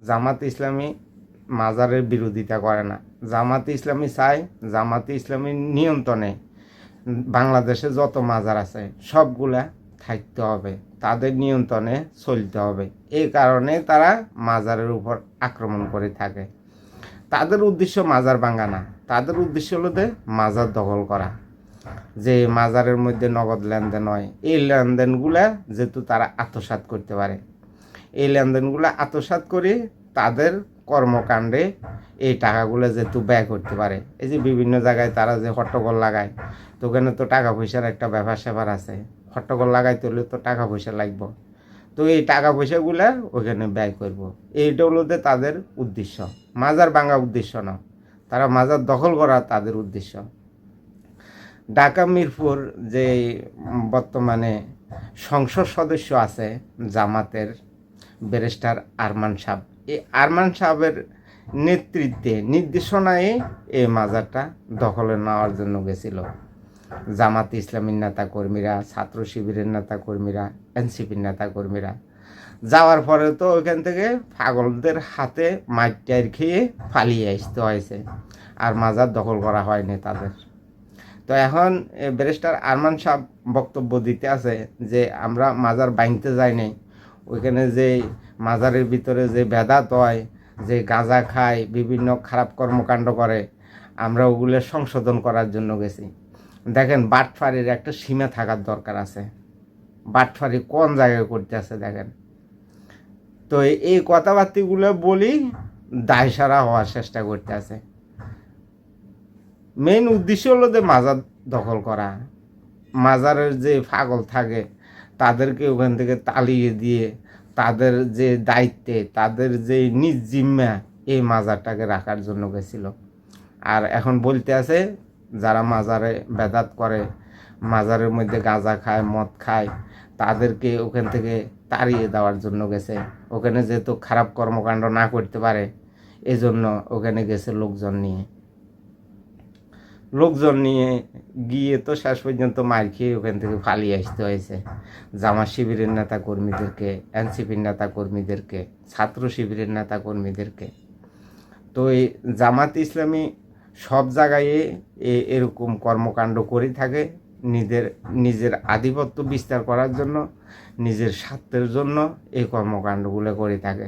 জামাত ইসলামী মাজারের বিরোধিতা করে না। জামাত ইসলামী চায় জামাত ইসলামীর নিয়ন্ত্রণে বাংলাদেশে যত মাজার আছে সবগুলা থাকতে হবে, তাদের নিয়ন্ত্রণে চলতে হবে। এই কারণে তারা মাজারের উপর আক্রমণ করে থাকে। তাদের উদ্দেশ্য মাজার ভাঙা না, তাদের উদ্দেশ্য হলো যে মাজার দখল করা, যে মাজারের মধ্যে নগদ লেনদেন হয়, এই লেনদেনগুলা যেহেতু তারা আত্মসাৎ করতে পারে, এই লেনদেনগুলো আত্মসাৎ করে তাদের কর্মকাণ্ডে এই টাকাগুলো যেহেতু ব্যয় করতে পারে। এই যে বিভিন্ন জায়গায় তারা যে হট্টগোল লাগায়, তো ওখানে তো টাকা পয়সার একটা ব্যাপার স্যাপার আছে, হট্টগোল লাগাইতে হলে তো টাকা পয়সা লাগবে, তো এই টাকা পয়সাগুলো ওখানে ব্যয় করব। এইটা হলো যে তাদের উদ্দেশ্য, মাজার ভাঙা উদ্দেশ্য না, তারা মাজার দখল করা তাদের উদ্দেশ্য। ঢাকা মিরপুর যে বর্তমানে সংসদ সদস্য আছে জামাতের, ব্যারিস্টার আরমান সাহেব, এই আরমান সাহেবের নেতৃত্বে নির্দেশনায় এই মাজারটা দখলে নেওয়ার জন্য গেছিল জামাত ইসলামীর নেতাকর্মীরা, ছাত্র শিবিরের নেতাকর্মীরা, এনসিপির নেতাকর্মীরা। যাওয়ার পরে তো ওইখান থেকে পাগলদের হাতে মাইটার খেয়ে পালিয়ে আসতে হয়েছে, আর মাজার দখল করা হয়নি তাদের। তো এখন ব্যারিস্টার আরমান সাহেব বক্তব্য দিতে আছে যে আমরা মাজার ভাঙতে যাই নাই, ওইখানে যে মাজারের ভিতরে যে বেদাত হয়, যে গাঁজা খায়, বিভিন্ন খারাপ কর্মকাণ্ড করে, আমরা ওগুলো সংশোধন করার জন্য গেছি। দেখেন বাটফারির একটা সীমা থাকার দরকার আছে, বাটফারি কোন জায়গায় করতে আছে দেখেন। তো এই কথাবার্তাগুলো বলি দায়সারা হওয়ার চেষ্টা করতে আছে। মেইন উদ্দেশ্য হলো যে মাজার দখল করা, মাজারের যে পাগল থাকে তাদেরকে ওখান থেকে তাড়িয়ে দিয়ে তাদের যে দায়িত্বে, তাদের যে নিজ জিম্মা এই মাজারটাকে রাখার জন্য গেছিল। আর এখন বলতে আছে যারা মাজারে বেদাত করে, মাজারের মধ্যে গাঁজা খায়, মদ খায়, তাদেরকে ওখান থেকে তাড়িয়ে দেওয়ার জন্য গেছে। ওখানে যেহেতু খারাপ কর্মকাণ্ড না করতে পারে, এজন্য ওখানে গেছে লোকজন নিয়ে গিয়ে তো শেষ পর্যন্ত মার খেয়ে ওখান থেকে পালিয়ে আসতে হয়েছে জামাত শিবিরের নেতা কর্মীদেরকে, এনসিপির নেতা কর্মীদেরকে, ছাত্র শিবিরের নেতা কর্মীদেরকে। তো এই জামাত ইসলামী সব জায়গায় এরকম কর্মকাণ্ড করে থাকে, নিজের আধিপত্য বিস্তার করার জন্য, নিজের স্বার্থের জন্য এই কর্মকাণ্ডগুলো করে থাকে।